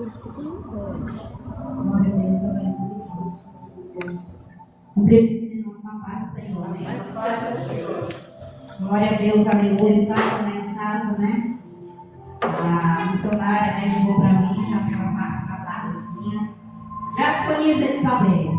Glória a Deus, amém. Cumprimento nosso papai, Senhor, amém. Glória a Deus, aleluia. Estava em casa, né? A missionária, né, ligou para mim, já pela parte da tardezinha. Já conheço Elizabeth.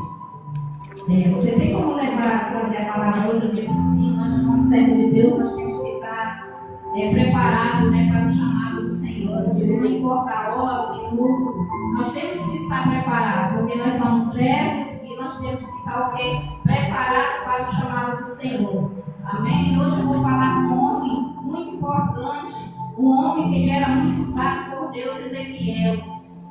Você tem como trazer a palavra hoje? Eu digo sim, nós somos servos de Deus, nós temos que estar preparados, né, para o chamado do Senhor. Eu digo, não importa a hora, o minuto, nós temos que estar preparados, porque nós somos servos e nós temos que estar preparados para o chamado do Senhor. Amém? Hoje eu vou falar com um homem muito importante, um homem que ele era muito usado por Deus, Ezequiel.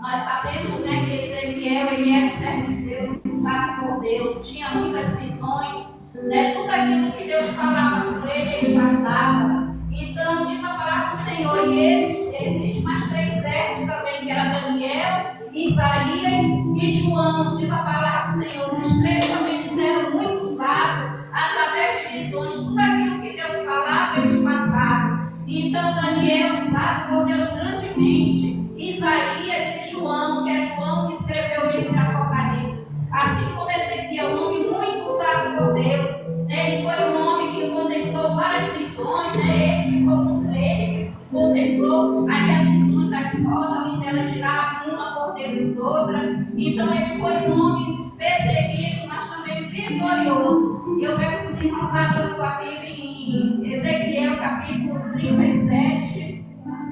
Nós sabemos, né, que Ezequiel ele era um servo de Deus, usado por Deus, tinha muitas visões, né, tudo aquilo que Deus falava com ele passava. Então diz a palavra do Senhor, e existem mais 3 servos também, que era Daniel, Isaías e João. Diz a palavra do Senhor, esses 3 também eles eram muito usados através de visões, tudo aquilo que Deus falava, eles passavam. Então Daniel, usado por Deus grandemente, Isaías e João, que é João que escreveu o livro de Apocalipse. Assim como Ezequiel, um homem muito usado por Deus, né? Ele foi um homem que contemplou várias visões, né? Ele contemplou ali as visões da escola, onde ela girava uma por dentro de outra. Então ele foi um homem perseguido, mas também vitorioso. E eu peço que os irmãos abram sua Bíblia em Ezequiel, capítulo 37,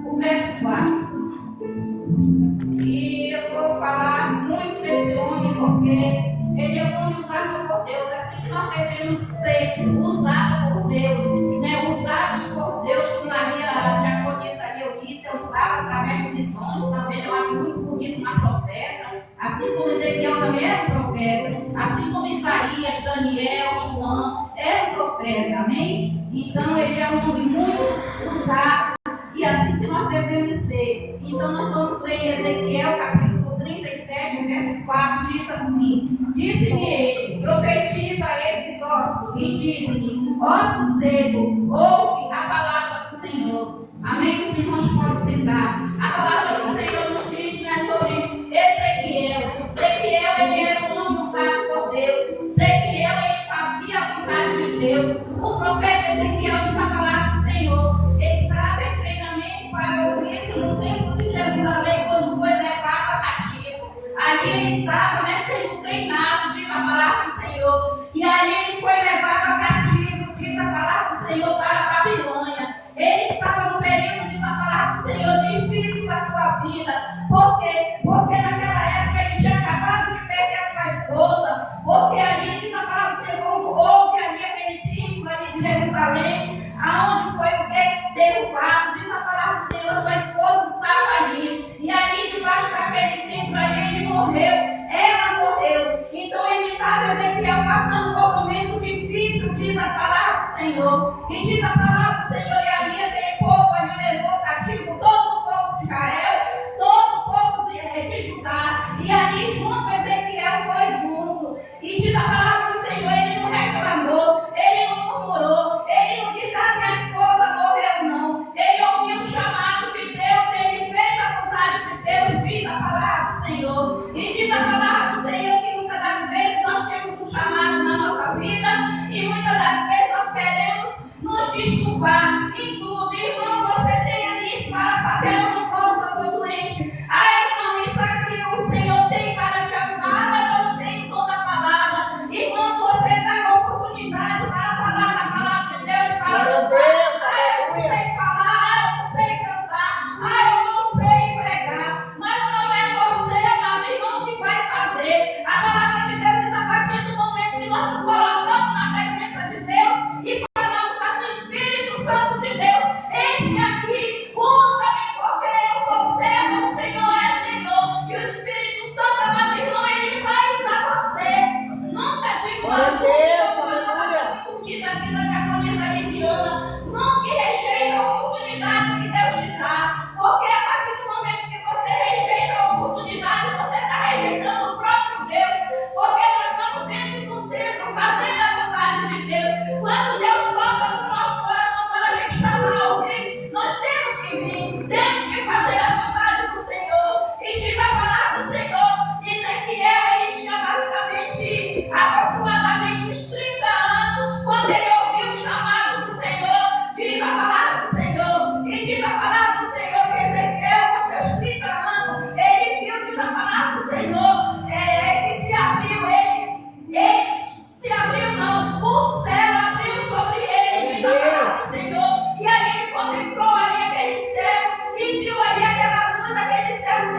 o verso 4. E eu vou falar muito desse homem, porque ele é um homem usado por Deus, assim que nós devemos ser usados por Deus, né? Usados por Deus, como Maria, a diaconisa Eunice, é usada através de visões também. Eu acho muito bonito uma profeta, assim como Ezequiel também é um profeta, assim como Isaías, Daniel, João é um profeta, amém? Então ele é um homem muito usado. E assim que nós devemos ser. Então nós vamos ler Ezequiel capítulo 37, verso 4, diz assim: disse-lhe ele, profetiza a esses ossos, e diz-lhe, ossos secos, ouve a palavra do Senhor. Amém? Os irmãos podem sentar. A palavra do Senhor nos diz, né, sobre Ezequiel. Ezequiel, ele era um homem usado por Deus. Ezequiel, ele fazia a vontade de Deus. O profeta Ezequiel diz a palavra do Senhor. Estava em treinamento para ouvir isso no templo de Jerusalém, quando foi levado cativo. Ali ele estava, né, sendo treinado, diz a palavra do Senhor. E ali ele foi levado cativo, diz a palavra do Senhor, para a Babilônia. Ele estava no período, diz a palavra do Senhor, difícil da sua vida. Por quê? Porque naquela época ele tinha acabado de perder a sua esposa. Porque ali, diz a palavra do Senhor, houve ali aquele templo ali de Jerusalém, aonde foi o derrubado. Diz a palavra do Senhor, sua esposa estava ali. E ali, debaixo daquele templo ali, ele morreu. Ela morreu. Então ele estava, Ezequiel, passando por um momento difícil, diz a palavra do Senhor. E diz a palavra do Senhor, e ali aquele povo ali levou cativo todo o povo de Israel, todo o povo de Judá. E ali junto Ezequiel foi junto. E diz a palavra do Senhor, ele não reclamou, ele não murmurou, ele não disse, minha esposa morreu, não. Ele ouviu o chamado de Deus, ele fez a vontade de Deus, diz a palavra do Senhor. E diz a palavra do Senhor que muitas das vezes nós temos um chamado na nossa vida e muitas das vezes nós queremos nos desculpar em tudo. Irmão, você tem ali para fazer uma coisa, estou doente. Irmão, isso aqui o Senhor tem para te usar, mas eu tenho toda a palavra. Irmão, você dá a oportunidade para falar a palavra de Deus, para louvar. Eu não sei falar, eu não sei cantar, eu não sei pregar. Mas não é você, amado irmão, que vai fazer. A palavra de Deus diz, a partir do momento que nós nos colocamos na presença de Deus e falamos assim, Espírito Santo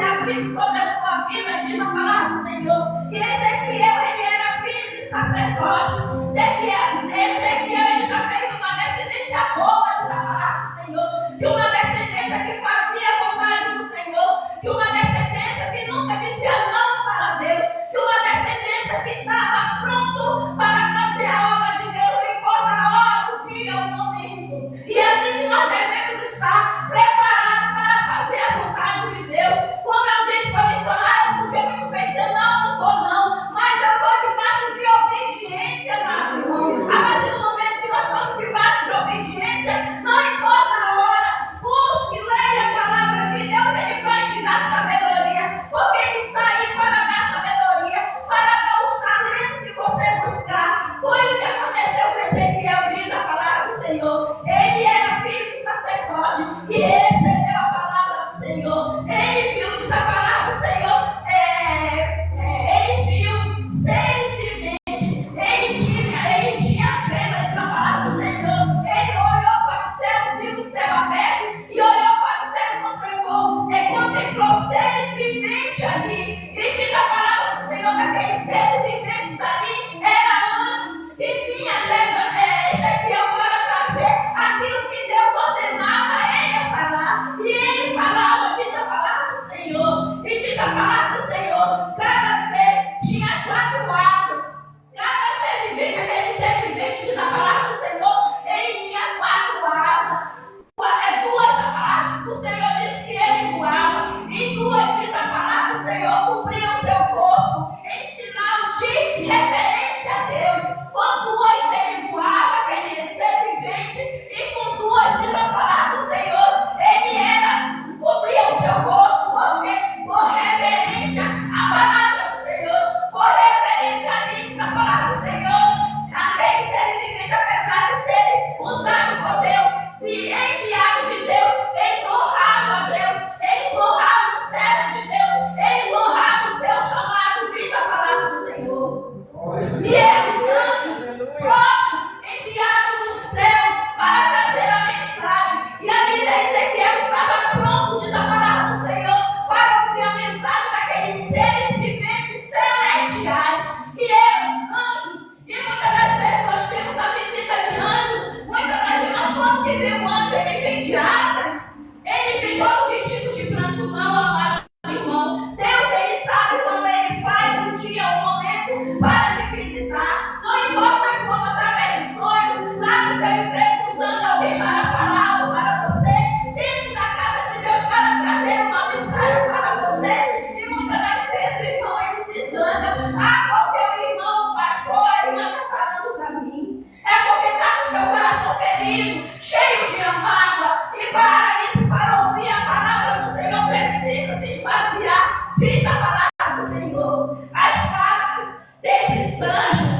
se abrindo sobre a sua vida, diz a palavra do Senhor. E Ezequiel, ele era filho de sacerdote. Ezequiel, ele já veio de uma descendência boa, diz a palavra do Senhor. De uma descendência que fazia a vontade do Senhor. De uma descendência que nunca dizia não para Deus. De uma descendência que estava pronto para fazer a obra de Deus, não importa a hora, o dia, o momento. E assim que nós devemos estar preparados para fazer a vontade de Deus. Como eu disse para o missionário, eu podia muito bem dizer não vou não, mas eu vou debaixo de obediência, meu irmão. A partir do momento que nós estamos debaixo de obediência, não importa a hora, busque, leia a palavra de Deus, ele vai te dar sabedoria, porque ele está aí para dar sabedoria, para dar os talentos que você buscar. Foi o que aconteceu com Ezequiel, diz a palavra do Senhor. Ele era filho de sacerdote e recebeu a palavra do Senhor. Ele viu, diz a palavra do Senhor, ele viu seres viventes. Ele tinha pena, diz a palavra do Senhor. Ele olhou para o céu, viu o céu aberto e olhou para o céu e contemplou seres viventes ali. E diz a palavra do Senhor que aqueles seres viventes ali eram anjos que vinham até Ezequiel para trazer aquilo que Deus ordenava a ele falar. E ele falava, diz a palavra do Senhor. E diz a palavra do Senhor, cada ser tinha 4 asas. Cada ser vivente, aquele ser vivente, diz a palavra do Senhor, ele tinha 4 asas. 2 a palavra do Senhor diz que ele voava. E 2, diz a palavra do Senhor, cobriam o seu corpo em sinal de reverência a Deus. Com 2 ele voava, aquele ser vivente. E com 2, diz a palavra do Senhor, ele cobria o seu corpo, porque por reverência à palavra do Senhor, por reverência a mim, diz a palavra do Senhor, aquele ser vivente, apesar de ser usado por Deus, e enviado de Deus, eles honravam a Deus, eles honravam o servo de Deus, eles honravam o seu chamado, diz a palavra do Senhor. E esses anjos próprios enviados dos céus para trazer a mensagem. E a vida de Ezequiel estava pronto, diz a palavra do Senhor, para ouvir a mensagem daqueles seres viventes celestiais, que eram anjos. E muitas das vezes nós temos a visita de anjos, muitas das vezes nós vamos que vê um anjo, ele vem de asas, ele vem todo vestido de branco, não, amado irmão. Deus, ele sabe quando ele faz um dia, um momento para te visitar. Não importa como, através de sonhos, lá no seu emprego, usando alguém para falar ou para você, dentro da casa de Deus para trazer uma mensagem para você. E muitas das vezes o irmão, ele se zanga. Porque o irmão, o pastor, a irmã está falando para mim. É porque está com seu coração ferido, cheio de mágoa. E para isso, para ouvir a palavra do Senhor, precisa se esvaziar. Diz a palavra do Senhor. As faces desses anjos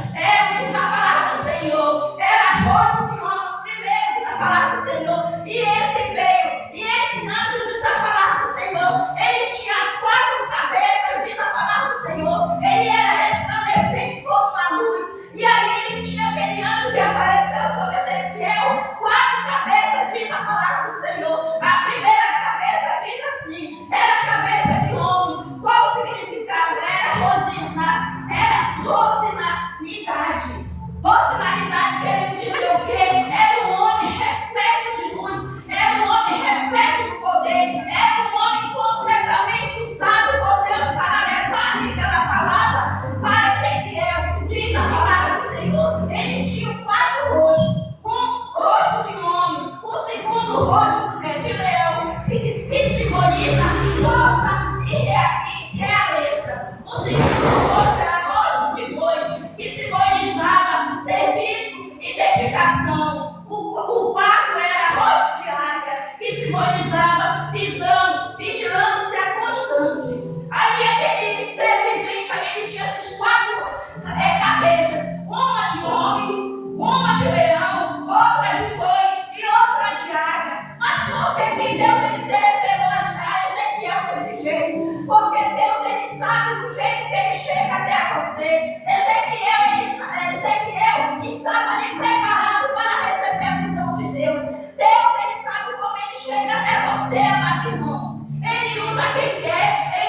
diz a palavra do Senhor, era rosto de homem. Primeiro, diz a palavra do Senhor. E esse veio, e esse anjo, diz a palavra do Senhor, ele tinha 4 cabeças, diz a palavra do Senhor. Ele era resplandecente como uma luz. E aí ele tinha aquele anjo que apareceu sobre Ezequiel, 4 cabeças, diz a palavra do Senhor. A primeira cabeça diz assim, era a cabeça de homem. Qual o significado? Era rosinalidade. Rosinalidade querendo dizer o quê? Era um homem repleto de luz, era um homem repleto de poder, era um homem completamente usado por Deus para levar aquela palavra para Ezequiel. Diz a palavra do Senhor, eles tinham 4 rostos. Um rosto de homem, o segundo rosto de leão, que simboliza força e realeza. O segundo rosto era rosto de boi, que simbolizava serviço e dedicação. O quarto era rosto de águia, que simbolizava visão, vigilância constante. Ali aquele ser vivente, ali ele tinha esses 4 cabeças, uma de homem, uma de leão, outra de boi e outra de águia. Mas por que Deus ele se revelou a Ezequiel desse jeito? Porque Deus ele sabe do jeito que ele chega até você. Ezequiel estava ali preparado para receber a visão de Deus. Deus ele sabe como ele chega até você, amado irmão. Ele usa quem quer.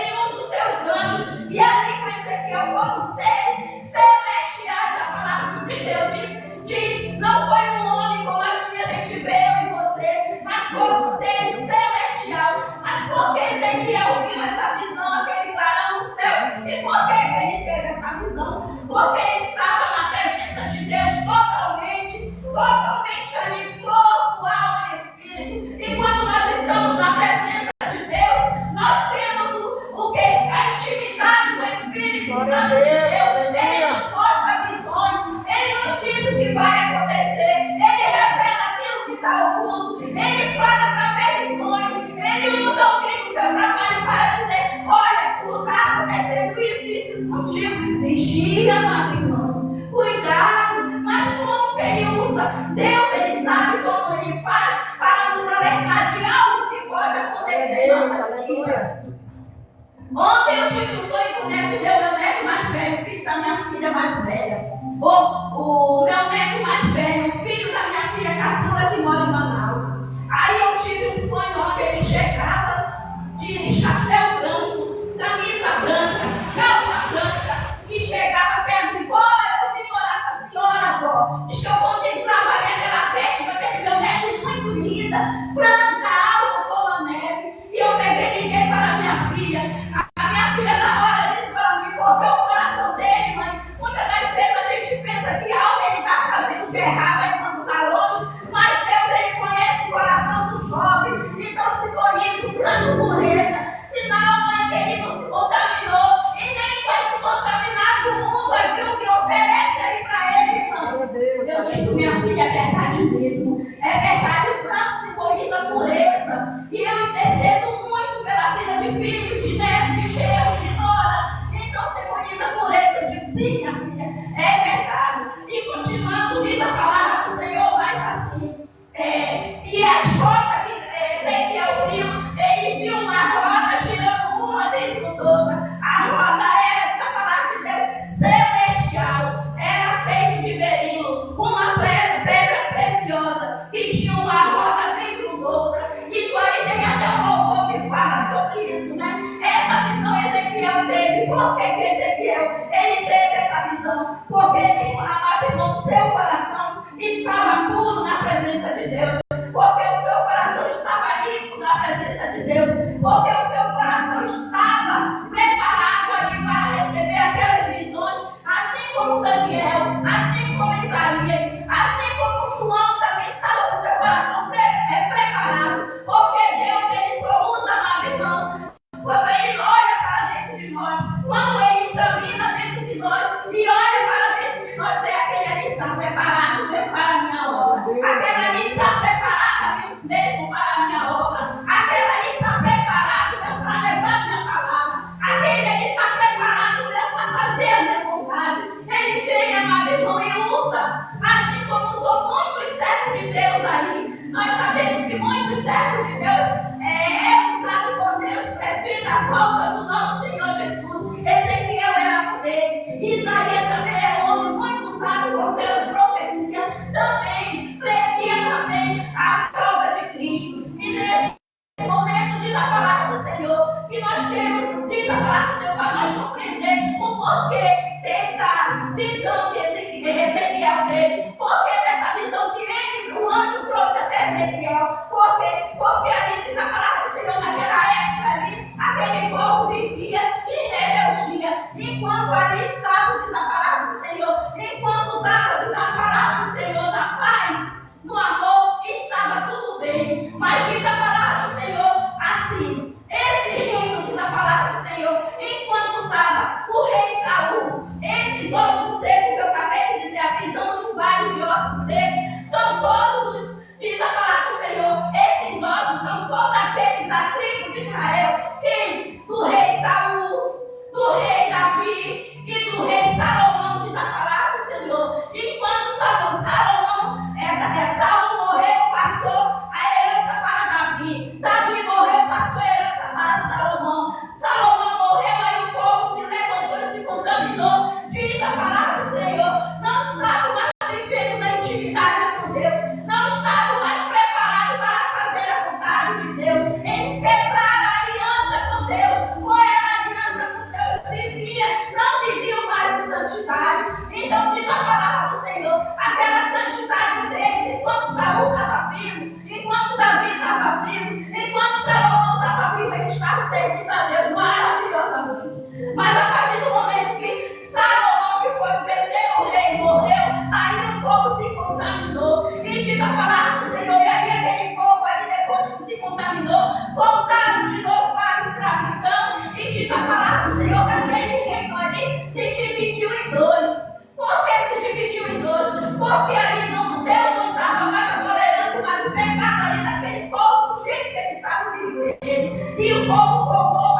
Espírito Santo de Deus, Ele nos mostra visões, Ele nos diz o que vai acontecer, Ele revela aquilo que está oculto, Ele fala através de sonhos, Ele usa alguém no seu trabalho para dizer, olha, está acontecendo isso contigo. Vigia, amado irmão, cuidado, mas como que Ele usa? Deus, Ele sabe como Ele faz para nos alertar de algo que pode acontecer em nossas vidas. Ontem eu tive um sonho com o neto meu neto mais velho, filho da minha filha mais velha. O meu neto mais velho, filho da minha filha caçula que mora em Manaus. Aí eu tive um sonho onde ele chegava de chapéu branco, camisa branca, calça branca, e chegava perto de mim, eu vim morar com a senhora, vó. Diz que eu contemplava ali aquela festa, aquele meu neto muito linda, branca, alva como a neve. E eu peguei e liguei para a minha filha. A minha filha na hora disse para mim, porque o coração dele, mãe, muitas das vezes a gente pensa que algo ele está fazendo de errado aí quando está longe, mas Deus, Ele conhece o coração do jovem, então simboliza o plano pureza, sinal, mãe, que ele não se contaminou e nem vai se contaminar do mundo aquilo que oferece aí para ele, irmão. Eu disse, minha filha, é verdade mesmo, é verdade, o plano simboliza a pureza, e eu intercedo muito pela vida de filhos, de netos, de genros, de nora, então simboliza a pureza. Eu digo, sim, minha filha, é verdade. E continuando, diz a palavra do Senhor, mas assim, e as rodas que Ezequiel viu, ele viu uma roda girando uma dentro da outra. A roda era, diz a palavra de Deus, celestial, era feita de berilo, uma pedra preciosa, que tinha uma roda dentro da outra. Isso aí tem até um louvor que fala sobre isso, né? Essa visão Ezequiel teve. Por que Ezequiel ele teve essa visão? Porque ele, amado irmão, seu coração estava puro na presença de Deus. Porque o seu coração estava limpo na presença de Deus. Porque o seu coração estava preparado ali para receber aquelas visões, assim como Daniel, assim como Isaías, assim como João também estava com seu coração preparado. Porque Deus, Ele só usa, amado irmão, quando Ele olha para dentro de nós, quando Ele examina dentro de nós e olha para dentro de nós, é aquele ali está preparado mesmo para a minha obra, aquele ali está preparado mesmo para a minha obra, aquele ali está preparado mesmo para levar a minha palavra, aquele ali está preparado mesmo para fazer a minha vontade. Ele vem, amado irmão, e usa, assim como usou muitos servos de Deus aí. Nós sabemos que muitos servos de Deus é usado por Deus para vir a volta do nosso Senhor Jesus. Ezequiel era um deles. Isaías também era um homem muito usado por Deus. Profecia também previa também a volta de Cristo. E nesse momento diz a palavra do Senhor que nós temos, diz a palavra do Senhor para nós compreender o porquê dessa visão que Ezequiel teve. Porquê dessa visão que ele, o anjo, trouxe até Ezequiel. Porque ali diz a palavra do Senhor, naquela época ali, aquele povo vivia em rebeldia. Enquanto ali estava, diz a palavra do Senhor, enquanto estava, diz a palavra do Senhor, na paz, no amor, estava tudo bem. Mas diz a palavra do Senhor assim, esse reino, diz a palavra do Senhor, enquanto estava o rei Saul, esses ossos secos que eu acabei de dizer, a visão de um vale de ossos secos, são todos os, diz a palavra do Senhor, esses ossos são todos aqueles da tribo de Israel, quem? Do rei Saul, do rei Davi e do ali se dividiu em dois. Por que se dividiu em dois? Porque ali não, Deus não estava mais tolerando mais o pecado ali daquele povo, do jeito que eles estavam vivendo. E o povo voltou